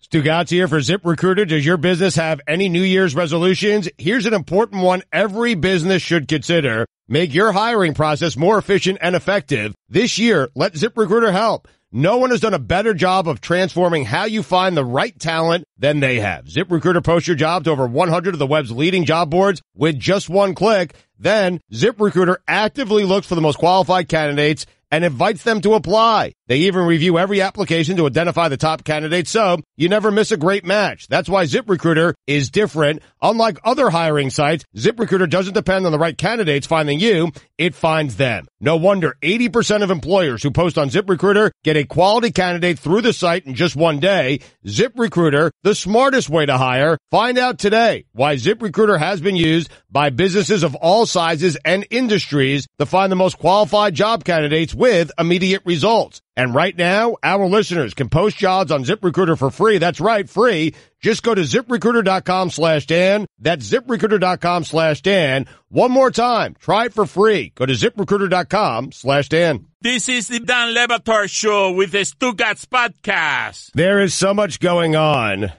Stugatz here for ZipRecruiter. Does your business have any New Year's resolutions? Here's an important one every business should consider. Make your hiring process more efficient and effective. This year, let ZipRecruiter help. No one has done a better job of transforming how you find the right talent than they have. ZipRecruiter posts your job to over 100 of the web's leading job boards with just one click. Then, ZipRecruiter actively looks for the most qualified candidates and invites them to apply. They even review every application to identify the top candidates, so you never miss a great match. That's why ZipRecruiter is different. Unlike other hiring sites, ZipRecruiter doesn't depend on the right candidates finding you. It finds them. No wonder 80% of employers who post on ZipRecruiter get a quality candidate through the site in just one day. ZipRecruiter, the smartest way to hire. Find out today why ZipRecruiter has been used by businesses of all sizes and industries to find the most qualified job candidates with immediate results. And right now, our listeners can post jobs on ZipRecruiter for free. That's right, free. Just go to ZipRecruiter.com/Dan. That's ZipRecruiter.com/Dan. One more time. Try it for free. Go to ZipRecruiter.com/Dan. This is the Dan Le Batard Show with the Stugatz podcast. There is so much going on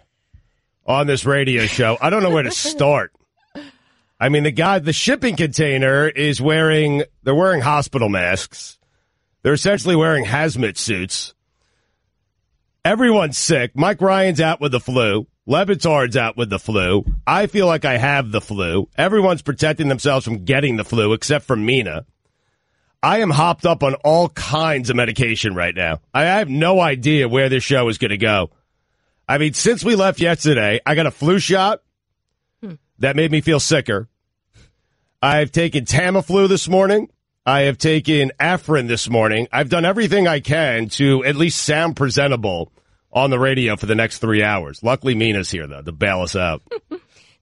this radio show. I don't know where to start. I mean, the shipping container they're wearing hospital masks. They're essentially wearing hazmat suits. Everyone's sick. Mike Ryan's out with the flu. Le Batard's out with the flu. I feel like I have the flu. Everyone's protecting themselves from getting the flu except for Mina. I am hopped up on all kinds of medication right now. I have no idea where this show is going to go. I mean, since we left yesterday, I got a flu shot that made me feel sicker. I've taken Tamiflu this morning. I have taken Afrin this morning. I've done everything I can to at least sound presentable on the radio for the next 3 hours. Luckily, Mina's here, though, to bail us out.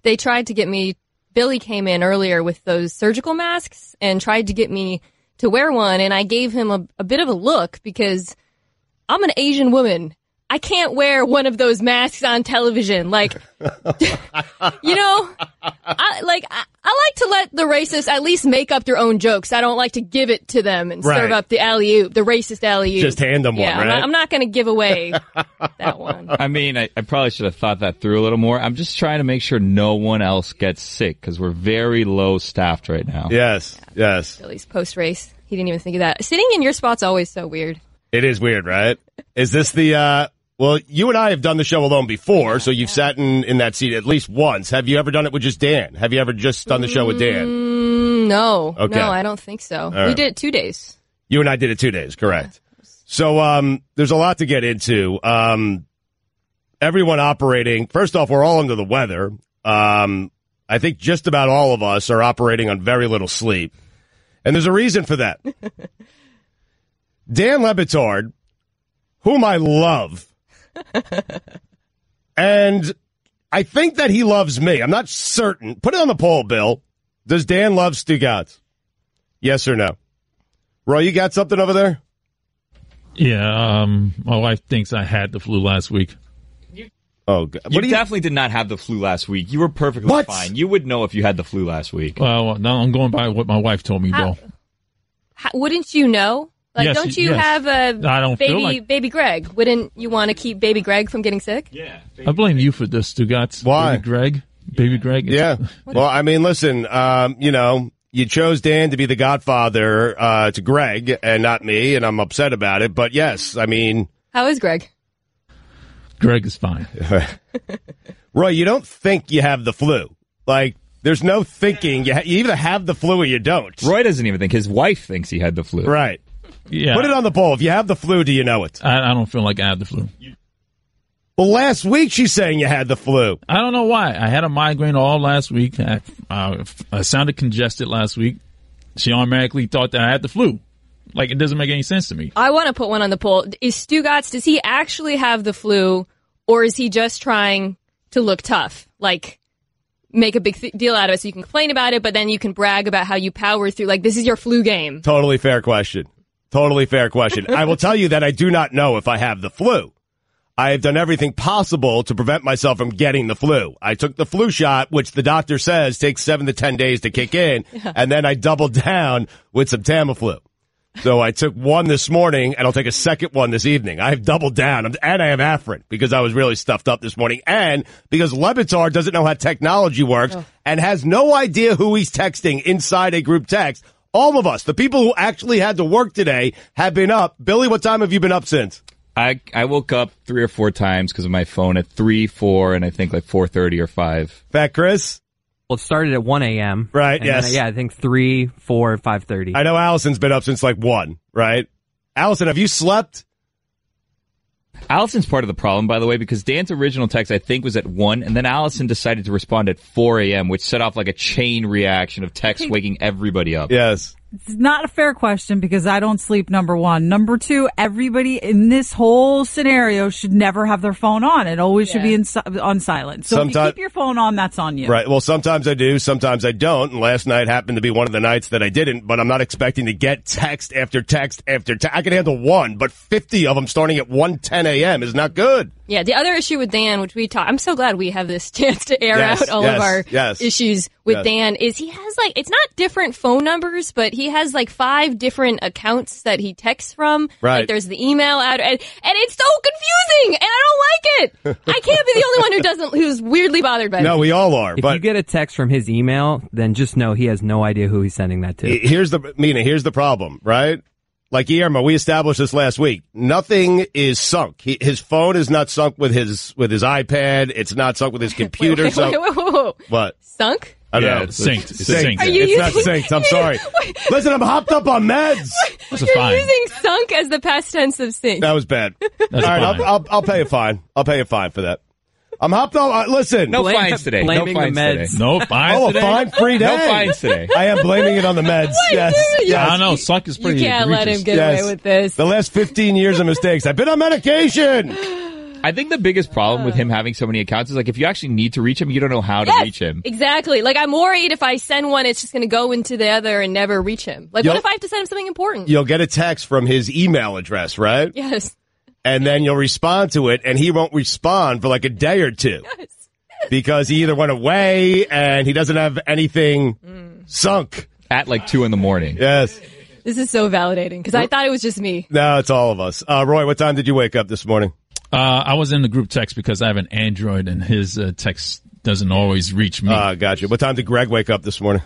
They tried to get me. Billy came in earlier with those surgical masks and tried to get me to wear one, and I gave him a bit of a look because I'm an Asian woman. I can't wear one of those masks on television. Like, you know, I like to let the racists at least make up their own jokes. I don't like to give it to them and serve up the alley-oop, the racist alley-oop. Just hand them one, right? I'm not going to give away that one. I mean, I probably should have thought that through a little more. I'm just trying to make sure no one else gets sick because we're very low-staffed right now. Yes. Billy's post-race. He didn't even think of that. Sitting in your spot's always so weird. It is weird, right? Is this the... Well, you and I have done the show alone before, so you've sat in that seat at least once. Have you ever done it with just Dan? Have you ever just done the show with Dan? No. Okay. No, I don't think so. We did it 2 days. You and I did it 2 days, correct. Yeah. So there's a lot to get into. Everyone operating, first off, we're all under the weather. I think just about all of us are operating on very little sleep. And there's a reason for that. Dan Le Batard, whom I love, and I think that he loves me. I'm not certain. Put it on the poll, Bill. Does Dan love Stugatz? Yes or no? Roy, you got something over there? Yeah, my wife thinks I had the flu last week. Oh, God. You definitely did not have the flu last week. You were perfectly fine. You would know if you had the flu last week. Well, no, I'm going by what my wife told me, Bill. Wouldn't you know? Like, yes, don't you have a I don't feel like... baby Greg? Wouldn't you want to keep baby Greg from getting sick? Yeah. I blame you for this, Stugatz. Why? Baby Greg. Yeah. Well, I mean, listen, you chose Dan to be the godfather to Greg and not me, and I'm upset about it. But yes, I mean... How is Greg? Greg is fine. Roy, you don't think you have the flu. Like, there's no thinking. You either have the flu or you don't. Roy doesn't even think. His wife thinks he had the flu. Right. Yeah. Put it on the poll. If you have the flu, do you know it? I don't feel like I have the flu. Well, last week she's saying you had the flu. I don't know why. I had a migraine all last week. I sounded congested last week. She automatically thought that I had the flu. Like, it doesn't make any sense to me. I want to put one on the poll. Is Stugatz, does he actually have the flu, or is he just trying to look tough? Like, make a big deal out of it so you can complain about it, but then you can brag about how you power through. Like, this is your flu game. Totally fair question. I will tell you that I do not know if I have the flu. I have done everything possible to prevent myself from getting the flu. I took the flu shot, which the doctor says takes 7 to 10 days to kick in, and then I doubled down with some Tamiflu. So I took one this morning, and I'll take a second one this evening. I've doubled down, and I have Afrin because I was really stuffed up this morning, and because Levitar doesn't know how technology works and has no idea who he's texting inside a group text. All of us, the people who actually had to work today, have been up. Billy, what time have you been up since? I woke up 3 or 4 times because of my phone at 3, 4, and I think like 4:30 or 5. Fat Chris? Well, it started at 1 a.m. Right, and yes. Then, I think 3, 4, 5:30. I know Allison's been up since like 1, right? Allison, have you slept? Allison's part of the problem, by the way, because Dan's original text, I think, was at 1, and then Allison decided to respond at 4 a.m., which set off like a chain reaction of text waking everybody up. Yes. It's not a fair question because I don't sleep, number one. Number two, everybody in this whole scenario should never have their phone on. It always should be on silent. So if you keep your phone on, that's on you. Right. Well, sometimes I do, sometimes I don't. And last night happened to be one of the nights that I didn't, but I'm not expecting to get text after text after text. I can handle one, but 50 of them starting at 1:10 a.m. is not good. Yeah, the other issue with Dan, which we talked, I'm so glad we have this chance to air out all of our issues with Dan, is he has like, it's not different phone numbers, but he has like 5 different accounts that he texts from. Right. Like there's the email out, and it's so confusing, and I don't like it. I can't be the only one who's weirdly bothered by it. No, we all are. If you get a text from his email, then just know he has no idea who he's sending that to. Here's the problem, right? Like Guillermo, we established this last week. Nothing is sunk. His phone is not sunk with his iPad. It's not sunk with his computer. Wait. What? Sunk? I don't know. It's synced. It's synced. synced. Are you It's not using- synced. I'm sorry. Listen, I'm hopped up on meds. That's a You're fine. using sunk as the past tense of sync. That was bad. That's All right, fine. I'll pay a fine. I'll pay a fine for that. I'm hopped up. Listen. No fines today. No blaming the fines meds. today. No fines Oh, a today? fine-free day. No fines today. I am blaming it on the meds. Yes. I don't know. Sunk is You pretty can't let egregious. him get Yes. away with this. The last 15 years of mistakes. I've been on medication. I think the biggest problem with him having so many accounts is like if you actually need to reach him, you don't know how to Yes, reach him. exactly. Like I'm worried if I send one, it's just going to go into the other and never reach him. Like what if I have to send him something important? You'll get a text from his email address, right? Yes. And then you'll respond to it, and he won't respond for like a day or two. Yes. Because he either went away and he doesn't have anything sunk. At like 2 in the morning. Yes. This is so validating because I thought it was just me. No, it's all of us. Roy, what time did you wake up this morning? I was in the group text because I have an Android and his text doesn't always reach me. Gotcha. What time did Greg wake up this morning?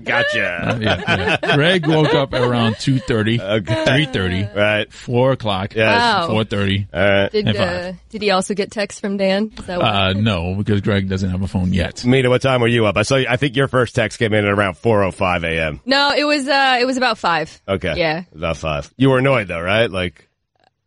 Gotcha. Yeah. Greg woke up around 2:30, 3:30, Right. 4 o'clock, Yes. Wow. 4:30. All right. Did And 5. did he also get text from Dan? Is that what? No, because Greg doesn't have a phone yet. Mina, what time were you up? I think your first text came in at around 4:05 a.m. No, it was about 5. Okay. Yeah. About 5. You were annoyed though, right? Like,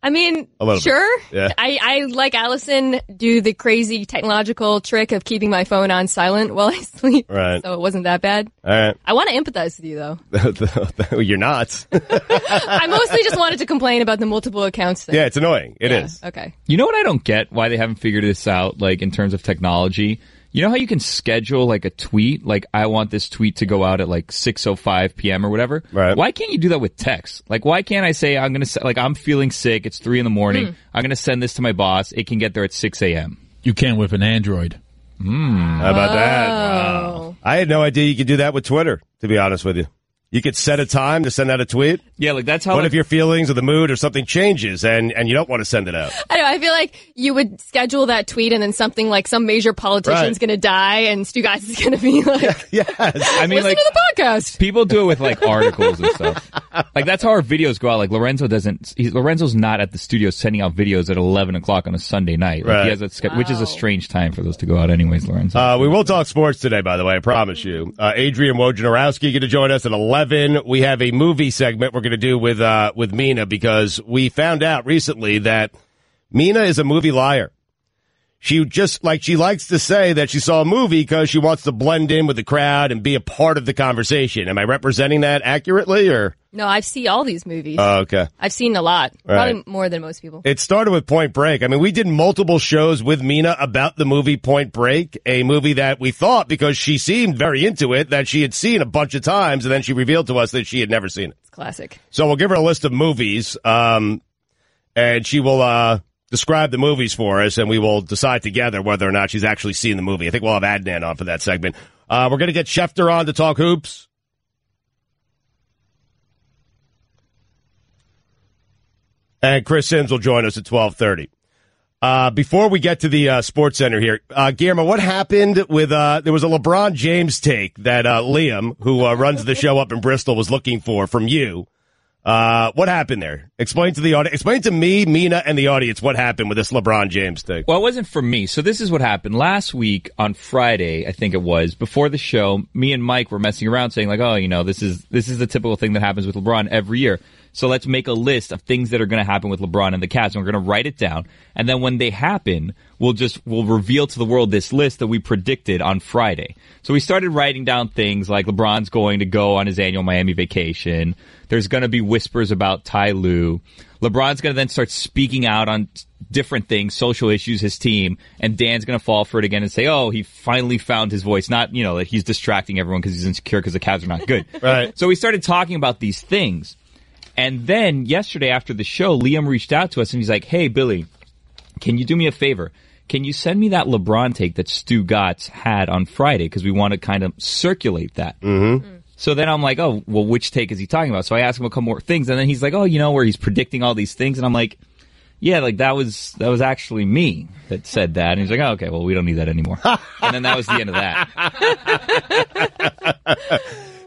I mean, A little bit. sure. Yeah. I like Allison do the crazy technological trick of keeping my phone on silent while I sleep. Right. So it wasn't that bad. all right. I want to empathize with you though. You're not. I mostly just wanted to complain about the multiple accounts thing. Yeah, it's annoying. It is. Okay. You know what I don't get? Why they haven't figured this out, like, in terms of technology? You know how you can schedule, like, a tweet? Like, I want this tweet to go out at, like, 6:05 p.m. or whatever? Right. Why can't you do that with text? Like, why can't I say, I'm feeling sick, it's 3 in the morning, I'm gonna send this to my boss, it can get there at 6 a.m.? You can with an Android. How about that? Wow. I had no idea you could do that with Twitter, to be honest with you. You could set a time to send out a tweet. Yeah, like, that's how... What if your feelings or the mood or something changes and you don't want to send it out? I don't know. I feel like you would schedule that tweet and then something like some major politician's Right. going to die and Stu Guys is going to be like, Yes. I mean, listen like, to the podcast. people do it with, like, articles and stuff. Like, that's how our videos go out. Like, Lorenzo's not at the studio sending out videos at 11 o'clock on a Sunday night. Like, Right. he has which is a strange time for those to go out anyways, Lorenzo. We will talk sports today, by the way, I promise you. Adrian Wojnarowski going to join us at 11. We have a movie segment we're going to do with Mina because we found out recently that Mina is a movie liar. She likes to say that she saw a movie because she wants to blend in with the crowd and be a part of the conversation. Am I representing that accurately or? No, I've seen all these movies. Oh, okay. I've seen a lot. Right. Probably more than most people. It started with Point Break. I mean, we did multiple shows with Mina about the movie Point Break, a movie that we thought, because she seemed very into it, that she had seen a bunch of times, and then she revealed to us that she had never seen it. It's classic. So we'll give her a list of movies, and she will describe the movies for us, and we will decide together whether or not she's actually seen the movie. I think we'll have Adnan on for that segment. We're going to get Schefter on to talk hoops. And Chris Sims will join us at 12:30. Before we get to the Sports Center here, Guillermo, what happened with there was a LeBron James take that Liam, who runs the show up in Bristol, was looking for from you. What happened there? Explain to the audience, explain to me, Mina, and the audience what happened with this LeBron James thing. Well, it wasn't for me. So this is what happened. Last week on Friday, I think it was, before the show, me and Mike were messing around saying like, oh, this is the typical thing that happens with LeBron every year. So let's make a list of things that are going to happen with LeBron and the Cavs, and we're going to write it down. And then when they happen, we'll reveal to the world this list that we predicted on Friday. So we started writing down things like LeBron's going to go on his annual Miami vacation. There's going to be whispers about Ty Lue. LeBron's going to then start speaking out on different things, social issues, his team, and Dan's going to fall for it again and say, oh, he finally found his voice. Not, that he's distracting everyone because he's insecure because the Cavs are not good. Right. So we started talking about these things. And then yesterday after the show, Liam reached out to us and he's like, hey, Billy, can you do me a favor? Can you send me that LeBron take that Stu Gatz had on Friday? Because we want to kind of circulate that. Mm-hmm. So then I'm like, oh, well, which take is he talking about? So I asked him a couple more things. And then he's like, oh, where he's predicting all these things. And I'm like, yeah, like that was actually me that said that. And he's like, oh, okay, well, we don't need that anymore. And then that was the end of that.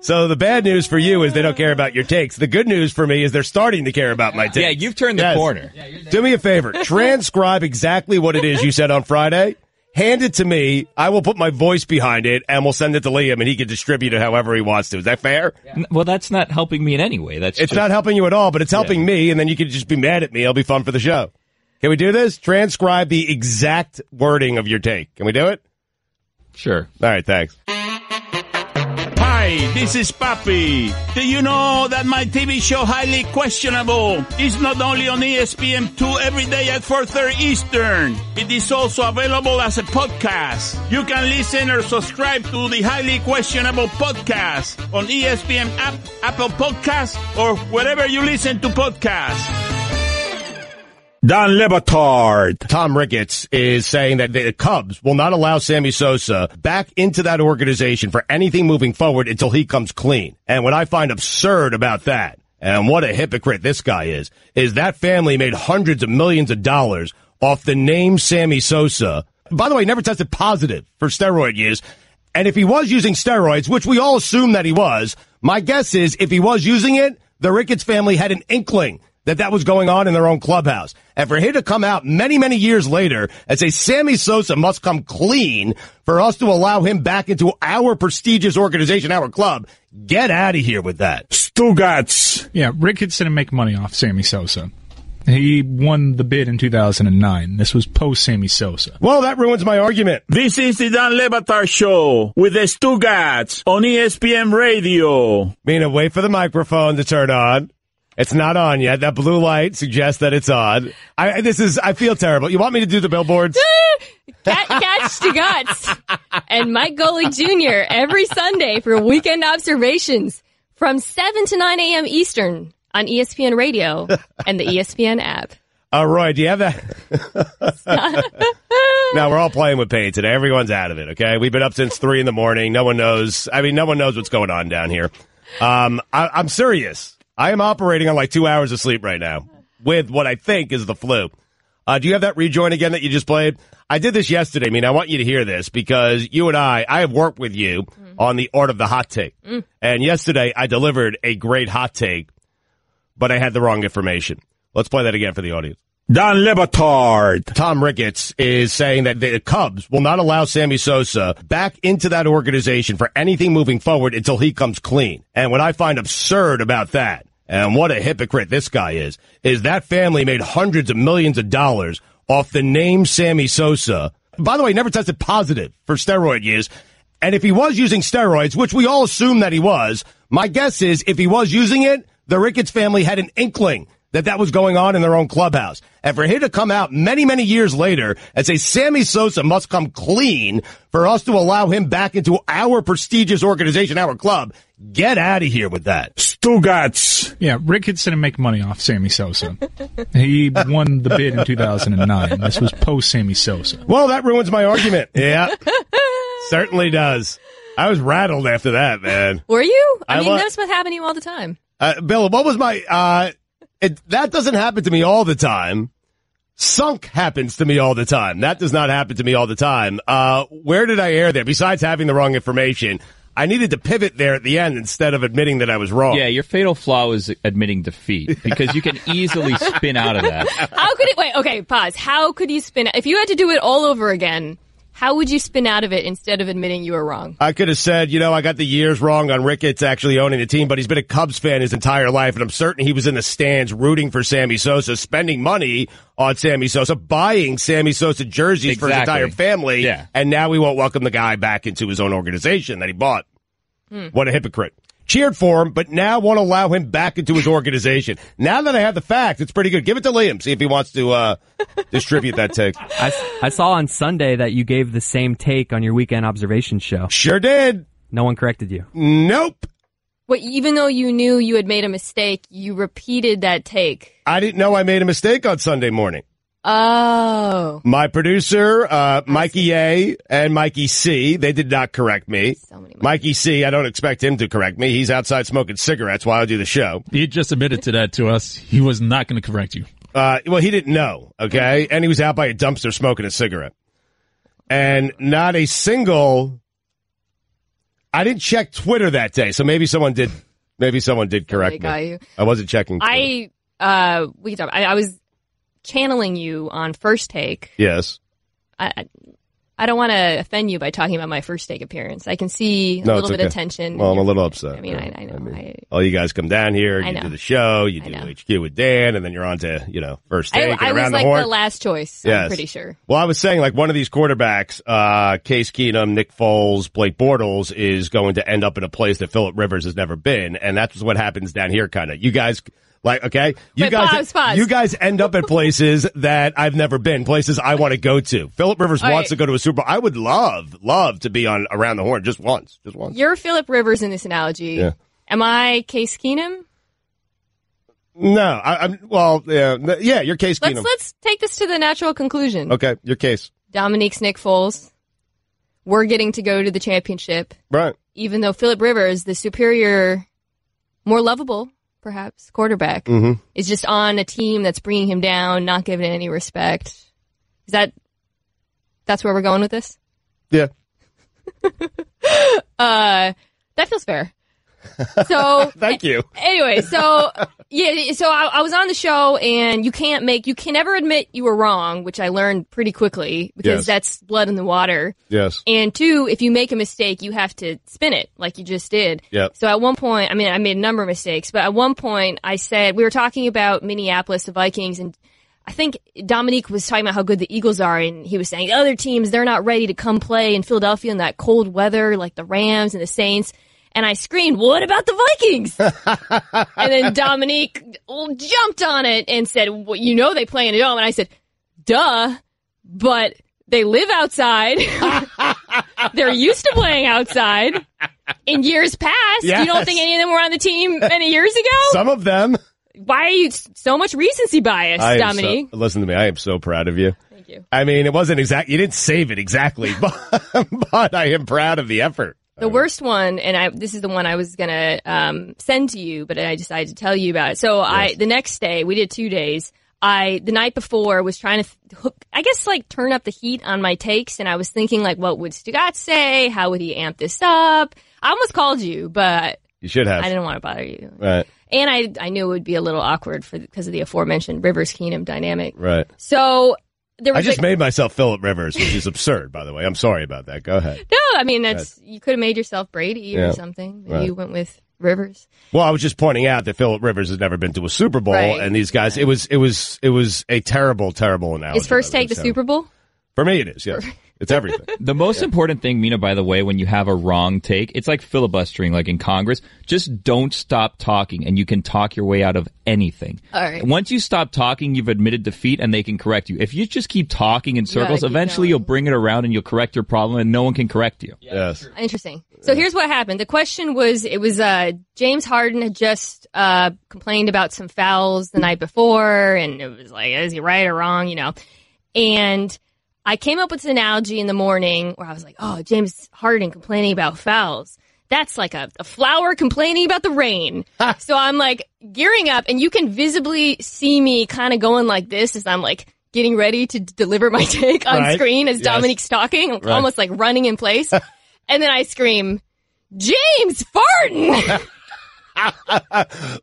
So the bad news for you is they don't care about your takes. The good news for me is they're starting to care about my takes. Yeah, you've turned the corner. Do me a favor. Transcribe exactly what it is you said on Friday. Hand it to me. I will put my voice behind it, and we'll send it to Liam, and he can distribute it however he wants to. Is that fair? Yeah. Well, that's not helping me in any way. It's not helping you at all, but it's helping me, and then you can just be mad at me. It'll be fun for the show. Can we do this? Transcribe the exact wording of your take. Can we do it? Sure. All right, thanks. Hi, this is Papi. Do you know that my TV show Highly Questionable is not only on ESPN2 every day at 4:30 Eastern, it is also available as a podcast. You can listen or subscribe to the Highly Questionable podcast on ESPN app, Apple Podcasts, or wherever you listen to podcasts. Don Lebatard. Tom Ricketts is saying that the Cubs will not allow Sammy Sosa back into that organization for anything moving forward until he comes clean. And what I find absurd about that, and what a hypocrite this guy is that family made hundreds of millions of dollars off the name Sammy Sosa. By the way, never tested positive for steroid use. And if he was using steroids, which we all assume that he was, my guess is if he was using it, the Ricketts family had an inkling that was going on in their own clubhouse. And for him to come out many, many years later and say Sammy Sosa must come clean for us to allow him back into our prestigious organization, our club, get out of here with that. Stugats. Yeah, Ricketts didn't make money off Sammy Sosa. He won the bid in 2009. This was post-Sammy Sosa. Well, that ruins my argument. This is the Don Lebatard Show with the Stugats on ESPN Radio. Mina, wait for the microphone to turn on. It's not on yet. That blue light suggests that it's on. I feel terrible. You want me to do the billboards? Catch the Guts and Mike Golick Jr. every Sunday for weekend observations from 7 to 9 a.m. Eastern on ESPN Radio and the ESPN app. Roy, do you have that? No, we're all playing with pain today. Everyone's out of it, okay? We've been up since 3 in the morning. No one knows. No one knows what's going on down here. I'm serious. I am operating on like 2 hours of sleep right now with what I think is the flu. Do you have that rejoin again that you just played? I did this yesterday. I mean, I want you to hear this because you and I have worked with you on the art of the hot take. And yesterday I delivered a great hot take, but I had the wrong information. Let's play that again for the audience. Don Lebatard. Tom Ricketts is saying that the Cubs will not allow Sammy Sosa back into that organization for anything moving forward until he comes clean. And what I find absurd about that, and what a hypocrite this guy is that family made hundreds of millions of dollars off the name Sammy Sosa. By the way, never tested positive for steroid use. And if he was using steroids, which we all assume that he was, my guess is if he was using it, the Ricketts family had an inkling that was going on in their own clubhouse. And for him to come out many, many years later and say Sammy Sosa must come clean for us to allow him back into our prestigious organization, our club, get out of here with that. Stugats. Yeah, Ricketts didn't make money off Sammy Sosa. He won the bid in 2009. This was post-Sammy Sosa. Well, that ruins my argument. Yeah, certainly does. I was rattled after that, man. Were you? I mean, that's what happened to you all the time. Bill, what was my... That doesn't happen to me all the time. Sunk happens to me all the time. That does not happen to me all the time. Where did I err there? Besides having the wrong information, I needed to pivot there at the end instead of admitting that I was wrong. Yeah, your fatal flaw was admitting defeat because you can easily spin out of that. How could it? Wait, okay, pause. How could you spin? If you had to do it all over again, how would you spin out of it instead of admitting you were wrong? I could have said, I got the years wrong on Ricketts actually owning the team, but he's been a Cubs fan his entire life, and I'm certain he was in the stands rooting for Sammy Sosa, spending money on Sammy Sosa, buying Sammy Sosa jerseys for his entire family, and now we won't welcome the guy back into his own organization that he bought. What a hypocrite. Cheered for him, but now won't allow him back into his organization. Now that I have the facts, it's pretty good. Give it to Liam, see if he wants to distribute that take. I saw on Sunday that you gave the same take on your weekend observation show. Sure did. No one corrected you. Nope. Well, even though you knew you had made a mistake, you repeated that take. I didn't know I made a mistake on Sunday morning. Oh. My producer, Mikey A and Mikey C, they did not correct me. So many Mikey C, I don't expect him to correct me. He's outside smoking cigarettes while I do the show. He just admitted to that to us. He was not going to correct you. Well, he didn't know, okay? And he was out by a dumpster smoking a cigarette. And not a single... I didn't check Twitter that day, so maybe someone did correct me. I wasn't checking Twitter. I was channeling you on First Take. Yes. I don't want to offend you by talking about my First Take appearance. I can see a little bit of tension. Well, I'm a little upset. I mean, I know. All you guys come down here, you do the show, you do HQ with Dan, and then you're on to, First Take. I was like the last choice, yes. I'm pretty sure. Well, I was saying, like, one of these quarterbacks, Case Keenum, Nick Foles, Blake Bortles, is going to end up in a place that Phillip Rivers has never been, and that's what happens down here, kind of. You guys... You guys end up at places that I've never been, places I want to go to. Phillip Rivers wants to go to a Super Bowl. I would love to be on Around the Horn just once. You're Phillip Rivers in this analogy. Yeah. Am I Case Keenum? No, you're Case Keenum. Let's take this to the natural conclusion. Okay, your Case. Dominique's Nick Foles. We're getting to go to the championship. Right. Even though Phillip Rivers, the superior, more lovable, perhaps, quarterback, is just on a team that's bringing him down, not giving it any respect. That's where we're going with this? Yeah. That feels fair. So thank you. Anyway, so I was on the show, and you can never admit you were wrong, which I learned pretty quickly because that's blood in the water. Yes. And two, if you make a mistake, you have to spin it like you just did. Yep. So at one point, I made a number of mistakes, but at one point I said, we were talking about Minneapolis, the Vikings, and I think Dominique was talking about how good the Eagles are, and he was saying the other teams, they're not ready to come play in Philadelphia in that cold weather like the Rams and the Saints. And I screamed, what about the Vikings? And then Dominique jumped on it and said, well, they play in a dome. And I said, duh, but they live outside. They're used to playing outside. In years past, you don't think any of them were on the team many years ago? Some of them. Why are you so much recency bias, Dominique? Listen to me. I am so proud of you. Thank you. I mean, it wasn't exact. You didn't save it exactly, but I am proud of the effort. The worst one, and this is the one I was gonna send to you, but I decided to tell you about it. So the next day, we did 2 days. The night before was trying to turn up the heat on my takes, and I was thinking what would Stugat say? How would he amp this up? I almost called you, but you should have. I didn't want to bother you. Right. And I knew it would be a little awkward because of the aforementioned Rivers Keenum dynamic. Right. So. I just made myself Phillip Rivers, which is absurd, by the way. I'm sorry about that. Go ahead. No, I mean, you could have made yourself Brady or something. Maybe you went with Rivers. Well, I was just pointing out that Phillip Rivers has never been to a Super Bowl, and these guys, it was a terrible, terrible analogy. Is First Take the Super Bowl? For me, it is, yes. It's everything. The most important thing, Mina, by the way, when you have a wrong take, it's like filibustering, like in Congress. Just don't stop talking, and you can talk your way out of anything. All right. Once you stop talking, you've admitted defeat, and they can correct you. If you just keep talking in circles, eventually you'll bring it around, and you'll correct your problem, and no one can correct you. Yes. Interesting. So here's what happened. The question was, James Harden had just complained about some fouls the night before, and it was like, is he right or wrong, And I came up with this analogy in the morning where I was like, oh, James Harden complaining about fouls. that's like a flower complaining about the rain. So I'm like gearing up, and you can visibly see me kind of going like this as I'm like getting ready to deliver my take on screen as Dominique's talking, almost like running in place. And then I scream, James farting!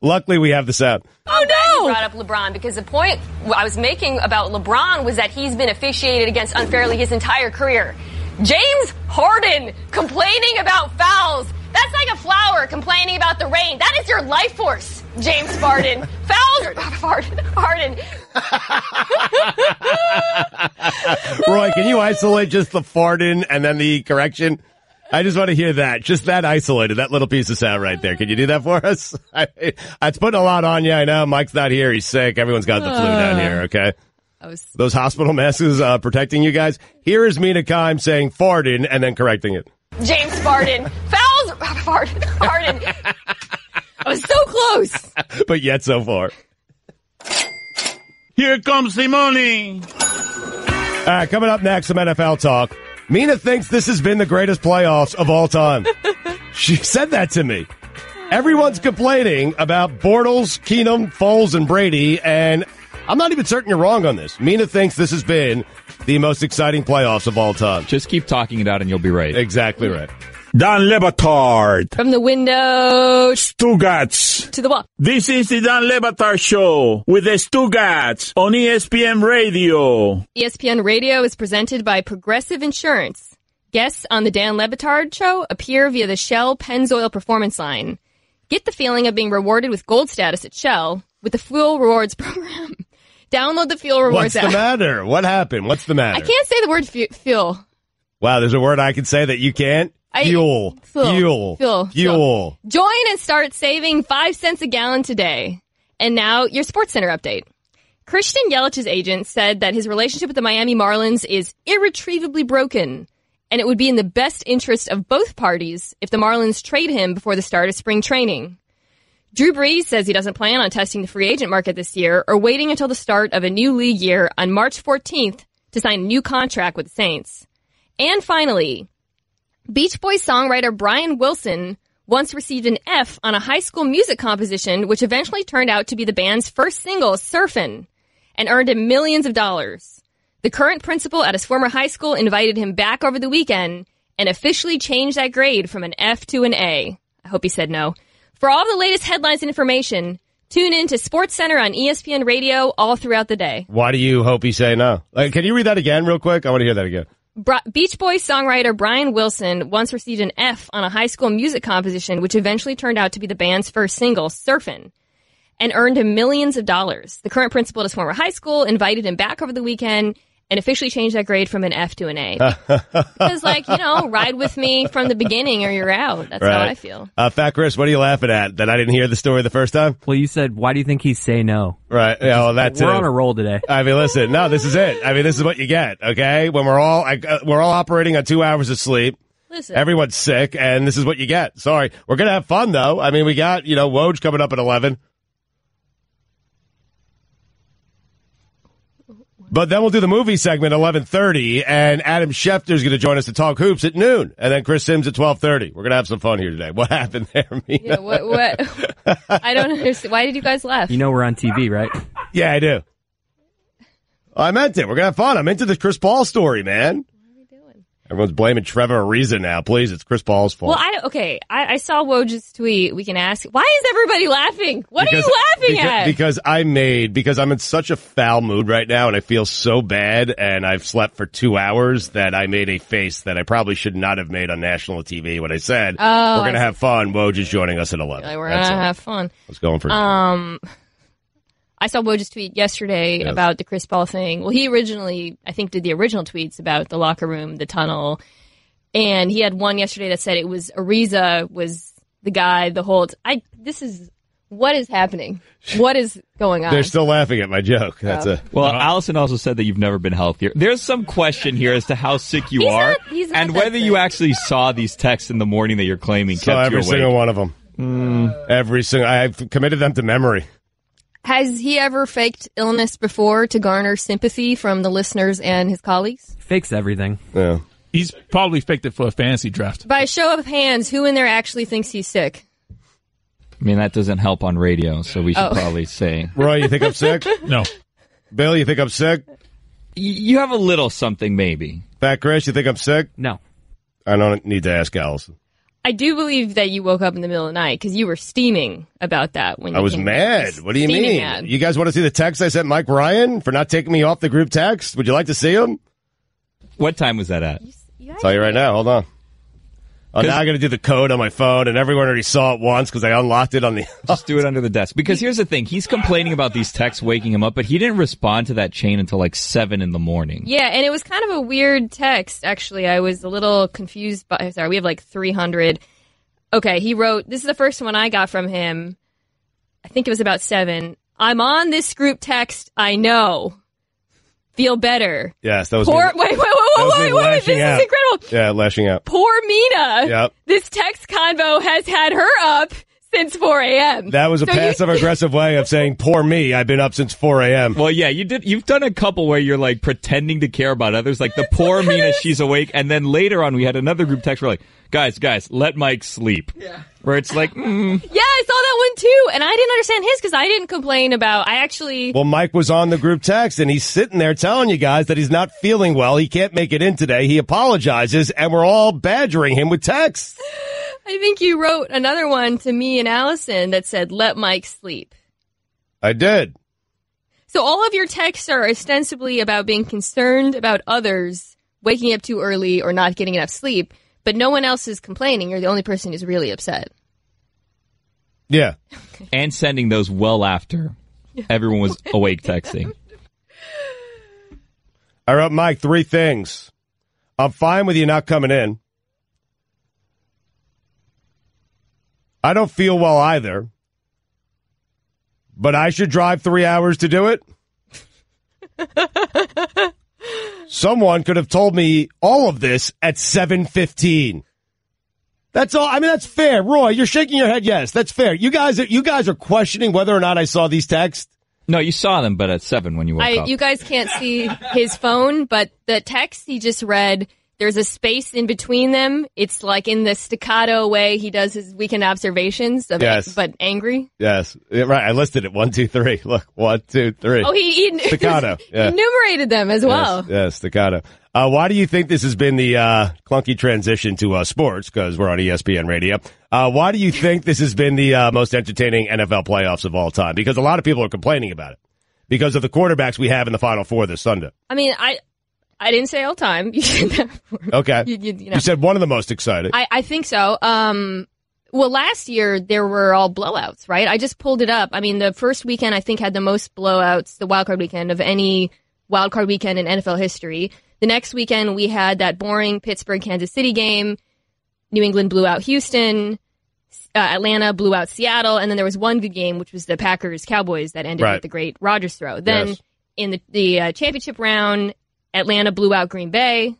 Luckily, we have the sound. Oh, no! You brought up LeBron because the point I was making about LeBron was that he's been officiated against unfairly his entire career. James Harden complaining about fouls. That's like a flower complaining about the rain. That is your life force, James Harden. Harden. Roy, can you isolate just the farting and then the correction? I just want to hear that. Just that isolated, that little piece of sound right there. Can you do that for us? It's putting a lot on you, I know. Mike's not here. He's sick. Everyone's got the flu down here, okay? Those hospital masks protecting you guys. Here is Mina Kime saying farting and then correcting it. James Harden. Fouls. Harden. I was so close. But yet so far. Here comes the money. All right, coming up next, some NFL talk. Mina thinks this has been the greatest playoffs of all time. She said that to me. Everyone's complaining about Bortles, Keenum, Foles, and Brady, and I'm not even certain you're wrong on this. Mina thinks this has been the most exciting playoffs of all time. Just keep talking it out and you'll be right. Exactly right. Dan Le Batard. From the window Stugats. to the wall. This is the Dan Le Batard Show with the Stugats on ESPN Radio. ESPN Radio is presented by Progressive Insurance. Guests on the Dan Le Batard Show appear via the Shell Pennzoil Performance Line. Get the feeling of being rewarded with gold status at Shell with the Fuel Rewards program. Download the Fuel Rewards app. What's the matter? What happened? What's the matter? I can't say the word fuel. Wow, there's a word I can say that you can't? Fuel. Join and start saving 5 cents a gallon today. And now, your SportsCenter update. Christian Yelich's agent said that his relationship with the Miami Marlins is irretrievably broken, and it would be in the best interest of both parties if the Marlins trade him before the start of spring training. Drew Brees says he doesn't plan on testing the free agent market this year or waiting until the start of a new league year on March 14th to sign a new contract with the Saints. And finally, Beach Boys songwriter Brian Wilson once received an F on a high school music composition, which eventually turned out to be the band's first single, Surfin', and earned him millions of dollars. The current principal at his former high school invited him back over the weekend and officially changed that grade from an F to an A. I hope he said no. For all the latest headlines and information, tune in to SportsCenter on ESPN Radio all throughout the day. Why do you hope he say no? Can you read that again real quick? I want to hear that again. Beach Boys songwriter Brian Wilson once received an F on a high school music composition, which eventually turned out to be the band's first single, Surfin', and earned him millions of dollars. The current principal at his former high school invited him back over the weekend and officially changed that grade from an F to an A. Because, ride with me from the beginning or you're out. That's how I feel. Fat Chris, what are you laughing at? That I didn't hear the story the first time? Well, you said, why do you think he say no? Right. Yeah, well, that's We're on a roll today. I mean, listen, no, this is it. I mean, this is what you get, okay? When we're all operating on 2 hours of sleep. Listen. Everyone's sick, and this is what you get. Sorry. We're going to have fun, though. I mean, we got, Woj coming up at 11. But then we'll do the movie segment at 11:30, and Adam Schefter's going to join us to talk hoops at noon, and then Chris Sims at 12:30. We're going to have some fun here today. What happened there, Mina? Yeah, what? I don't understand. Why did you guys laugh? You know we're on TV, right? Yeah, I do. I meant it. We're going to have fun. I'm into the Chris Paul story, man. Everyone's blaming Trevor Ariza now. Please, it's Chris Paul's fault. Well, I saw Woj's tweet. We can ask, why is everybody laughing? What are you laughing at? Because I'm in such a foul mood right now, and I feel so bad, and I've slept for 2 hours that I made a face that I probably should not have made on national TV when I said, we're going to have fun. Woj is joining us at 11. We're going to have fun. I was going for I saw Woj's tweet yesterday about the Chris Paul thing. Well, he originally, I think, did the original tweets about the locker room, the tunnel. And he had one yesterday that said it was Ariza was the guy, what is happening? What is going on? They're still laughing at my joke. Allison also said that you've never been healthier. There's some question here as to how sick you are and whether you actually saw these texts in the morning that you're claiming kept you awake. Every single one of them. I've committed them to memory. Has he ever faked illness before to garner sympathy from the listeners and his colleagues? Fakes everything. Yeah. He's probably faked it for a fantasy draft. By a show of hands, who in there actually thinks he's sick? I mean, that doesn't help on radio, so we should probably say. Roy, you think I'm sick? No. Bill, you think I'm sick? You have a little something, maybe. Fat Chris, you think I'm sick? No. I don't need to ask Allison. I do believe that you woke up in the middle of the night because you were steaming about that when you I was came mad. What do you steaming mean? mad. You guys want to see the text I sent Mike Ryan for not taking me off the group text? Would you like to see him? What time was that at? You I'll tell you right now. Hold on. Oh, now I got to do the code on my phone, and everyone already saw it once because I unlocked it on the. Just do it under the desk. Because here's the thing: he's complaining about these texts waking him up, but he didn't respond to that chain until like 7 a.m. Yeah, and it was kind of a weird text. Actually, I was a little confused. Sorry, we have like 300. Okay, he wrote. This is the first one I got from him. I think it was about 7. I'm on this group text. I know. Feel better. Yes, that was Wait, me. This is incredible. Yeah, lashing out. Poor Mina. Yep. This text convo has had her up since 4 a.m. That was a passive-aggressive way of saying, poor me, I've been up since 4 a.m. Well, yeah, you've done a couple where you're like pretending to care about others, like the poor Mina, she's awake, and then later on we had another group text where like, guys, let Mike sleep. Yeah. Where it's like, Yeah, I saw that one too, and I didn't understand his because I didn't complain about. Well, Mike was on the group text, and he's sitting there telling you guys that he's not feeling well. He can't make it in today. He apologizes, and we're all badgering him with texts. I think you wrote another one to me and Allison that said, let Mike sleep. I did. So all of your texts are ostensibly about being concerned about others waking up too early or not getting enough sleep, but no one else is complaining. You're the only person who's really upset. Yeah. And sending those well after everyone was awake texting. I wrote, Mike, 3 things. I'm fine with you not coming in. I don't feel well either. But I should drive 3 hours to do it? Someone could have told me all of this at 7:15. That's all. I mean, that's fair. Roy, you're shaking your head. Yes, that's fair. You guys are questioning whether or not I saw these texts. No, you saw them, but at 7 when you woke up. You guys can't see his phone, but the text he just read, there's a space in between them. It's like in the staccato way he does his weekend observations, but angry. Yes, right. I listed it. 1, 2, 3. Look, 1, 2, 3. Oh, he staccato. Yeah. Enumerated them as well. Yes, staccato. Why do you think this has been the clunky transition to sports? Because we're on ESPN Radio. Why do you think this has been the most entertaining NFL playoffs of all time? Because a lot of people are complaining about it because of the quarterbacks we have in the Final Four this Sunday. I mean, I didn't say all time. You said that before. Okay. You You said one of the most exciting. I think so. Well, last year there were all blowouts, right? I just pulled it up. I mean, the first weekend I think had the most blowouts, the wildcard weekend, of any wildcard weekend in NFL history. The next weekend we had that boring Pittsburgh-Kansas City game. New England blew out Houston. Atlanta blew out Seattle. And then there was one good game, which was the Packers-Cowboys that ended with the great Rodgers throw. Then in the championship round, Atlanta blew out Green Bay.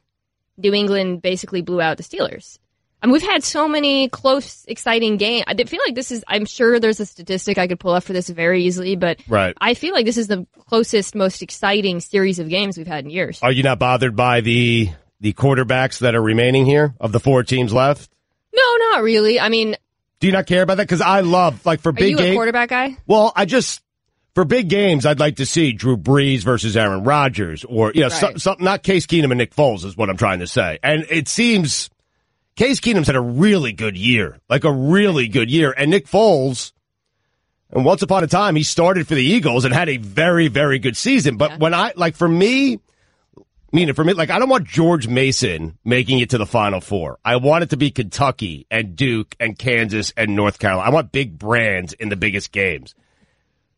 New England basically blew out the Steelers. I mean, we've had so many close, exciting games. I feel like this is, I'm sure there's a statistic I could pull up for this very easily, but I feel like this is the closest, most exciting series of games we've had in years. Are you not bothered by the quarterbacks that are remaining here of the 4 teams left? No, not really. I mean, do you not care about that? Because I love, like, for big games. Are you a quarterback guy? Well, for big games, I'd like to see Drew Brees versus Aaron Rodgers, or something. Not Case Keenum and Nick Foles is what I'm trying to say. And it seems Case Keenum's had a really good year, and Nick Foles. And once upon a time, he started for the Eagles and had a very, very good season. But when I don't want George Mason making it to the Final Four. I want it to be Kentucky and Duke and Kansas and North Carolina. I want big brands in the biggest games.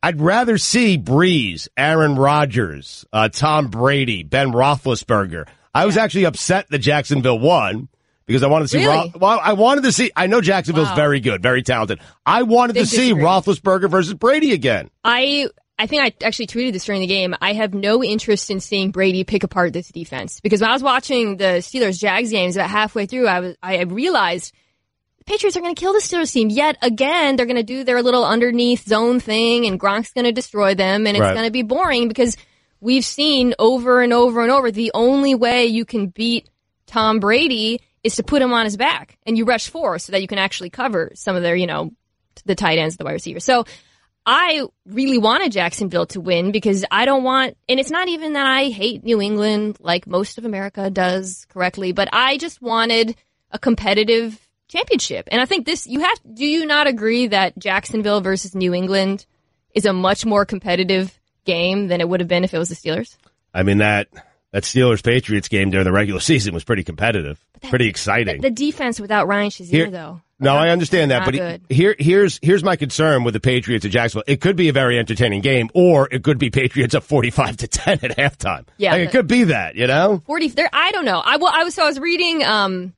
I'd rather see Breeze, Aaron Rodgers, Tom Brady, Ben Roethlisberger. I was actually upset that Jacksonville won because I wanted to see. Really? I know Jacksonville's very good, very talented. I wanted to see Roethlisberger versus Brady again. I think I actually tweeted this during the game. I have no interest in seeing Brady pick apart this defense because when I was watching the Steelers-Jags games about halfway through, I realized Patriots are going to kill the Steelers team yet again. They're going to do their little underneath zone thing, and Gronk's going to destroy them, and it's going to be boring because we've seen over and over and over the only way you can beat Tom Brady is to put him on his back, and you rush 4 so that you can actually cover some of their, the tight ends, the wide receivers. So I really wanted Jacksonville to win because I don't want, and it's not even that I hate New England like most of America does correctly, but I just wanted a competitive championship. And I think do you not agree that Jacksonville versus New England is a much more competitive game than it would have been if it was the Steelers? I mean, that Steelers-Patriots game during the regular season was pretty competitive, pretty exciting. The defense without Ryan Shazier, though. No, I understand that, but here's my concern with the Patriots at Jacksonville. It could be a very entertaining game, or it could be Patriots up 45-10 at halftime. Yeah, it could be that, 40. I don't know. I was reading. I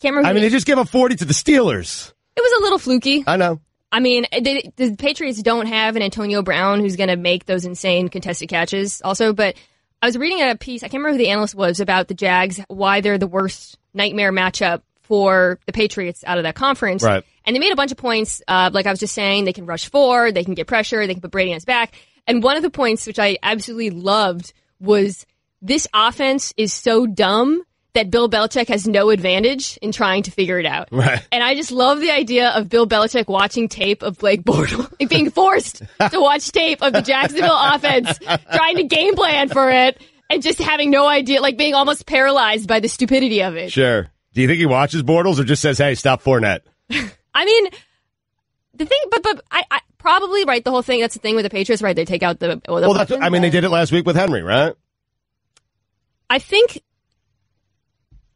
can't remember. I mean, they just gave up 40 to the Steelers. It was a little fluky. I know. I mean, the Patriots don't have an Antonio Brown who's going to make those insane contested catches. Also, but I was reading a piece. I can't remember who the analyst was about the Jags, why they're the worst nightmare matchup for the Patriots out of that conference. Right. And they made a bunch of points. Like I was just saying, they can rush 4, they can get pressure, they can put Brady on his back. And one of the points, which I absolutely loved, was this offense is so dumb that Bill Belichick has no advantage in trying to figure it out. Right. And I just love the idea of Bill Belichick watching tape of Blake Bortles, being forced to watch tape of the Jacksonville offense, trying to game plan for it, and just having no idea, like being almost paralyzed by the stupidity of it. Sure. Do you think he watches Bortles or just says, hey, stop Fournette? I mean, the thing, but I probably, right, the whole thing, that's the thing with the Patriots, right, they take out the weapons, they did it last week with Henry, right? I think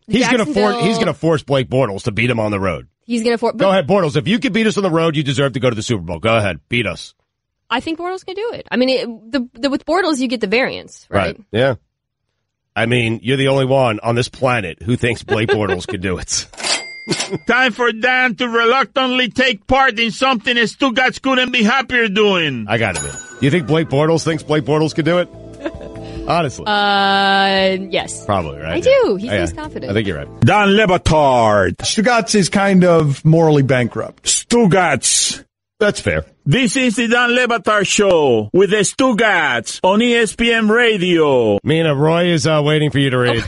he's going to force Blake Bortles to beat him on the road. He's going to force. Go ahead, Bortles. If you can beat us on the road, you deserve to go to the Super Bowl. Go ahead, beat us. I think Bortles can do it. I mean, with Bortles, you get the variance, right? Yeah. I mean, you're the only one on this planet who thinks Blake Bortles can do it. Time for Dan to reluctantly take part in something Stugatz couldn't be happier doing. I got it, man. Do you think Blake Bortles thinks Blake Bortles can do it? Honestly. Yes. Probably, right? I do. He seems confident. I think you're right. Dan Lebatard. Stugatz is kind of morally bankrupt. Stugatz. That's fair. This is the Dan Lebatard Show with the Stugatz on ESPN Radio. Mina, Roy is waiting for you to read.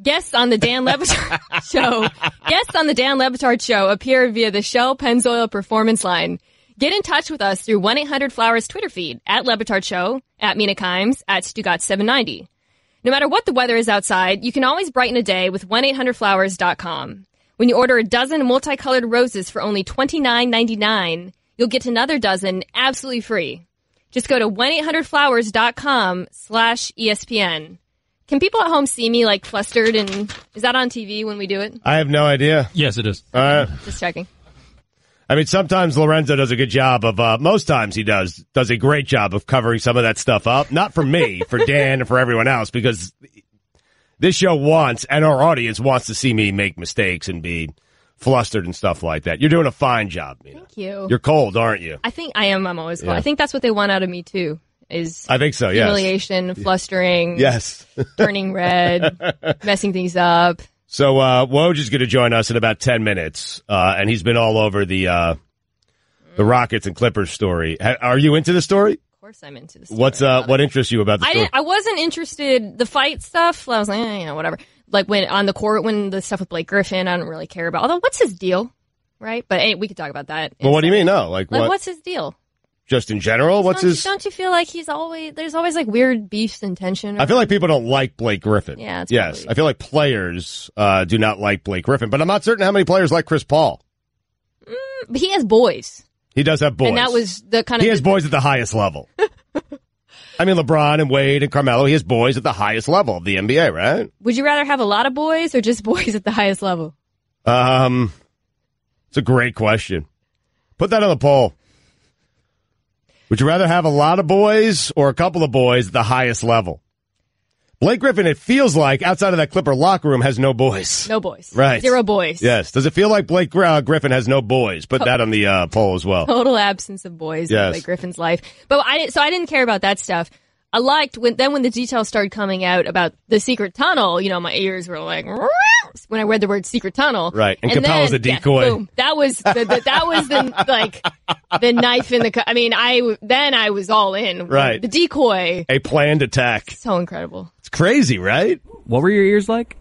Guests on the Dan Lebatard Show. Guests on the Dan Lebatard Show appear via the Shell Pennzoil Performance Line. Get in touch with us through 1-800-Flowers Twitter feed, at Lebatard Show, at Mina Kimes, at Stugatz790. No matter what the weather is outside, you can always brighten a day with 1-800-Flowers.com. When you order a dozen multicolored roses for only $29.99, you'll get another dozen absolutely free. Just go to 1-800-Flowers.com/ESPN. Can people at home see me like flustered, and is that on TV when we do it? I have no idea. Yes, it is. Just checking. I mean, sometimes Lorenzo does a good job of, most times he does a great job of covering some of that stuff up. Not for me, for Dan and for everyone else, because this show wants, and our audience wants to see me make mistakes and be flustered and stuff like that. You're doing a fine job, Mina. Thank you. You're cold, aren't you? I think I am. I'm always cold. Yeah. I think that's what they want out of me, too, is I think so, yes. humiliation, flustering, yes, turning red, messing things up. So, Woj is going to join us in about 10 minutes, and he's been all over the Rockets and Clippers story. Are you into the story? Of course I'm into the story. What interests you about the story? I wasn't interested, the fight stuff, I was like, whatever. Like when on the court, when the stuff with Blake Griffin, I don't really care about. Although, what's his deal? Right? But hey, we could talk about that. Well, what do you mean? No, like what? What's his deal? Just in general? Don't you feel like there's always like weird beefs and tension? I feel like people don't like Blake Griffin. Yeah, yes. I feel like players do not like Blake Griffin, but I'm not certain how many players like Chris Paul. But he has boys. He does have boys. And that was the kind of... He has boys at the highest level. I mean, LeBron and Wade and Carmelo, he has boys at the highest level of the NBA, right? Would you rather have a lot of boys or just boys at the highest level? It's a great question. Put that on the poll. Would you rather have a lot of boys or a couple of boys at the highest level? Blake Griffin, it feels like, outside of that Clipper locker room, has no boys. No boys. Right. 0 boys. Yes. Does it feel like Blake Griffin has no boys? Put that on the poll as well. Total absence of boys in Blake Griffin's life. But I didn't care about that stuff. I liked when the details started coming out about the secret tunnel, my ears were like, when I read the word secret tunnel. Right. And Capella's a decoy. Yeah, boom. That was the knife in the, I was all in. Right. The decoy. A planned attack. So incredible. It's crazy, right? What were your ears like?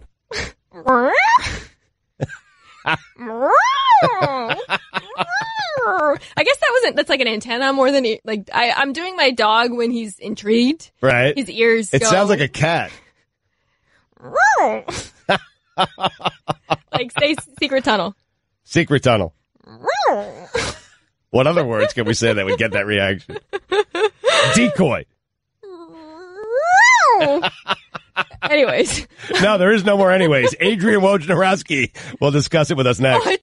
I guess that's like an antenna more than like I'm doing my dog when he's intrigued. Right. His ears It go, sounds like a cat. Like say secret tunnel. Secret tunnel. What other words can we say that would get that reaction? Decoy. Anyways. No, there is no more anyways. Adrian Wojnarowski will discuss it with us next.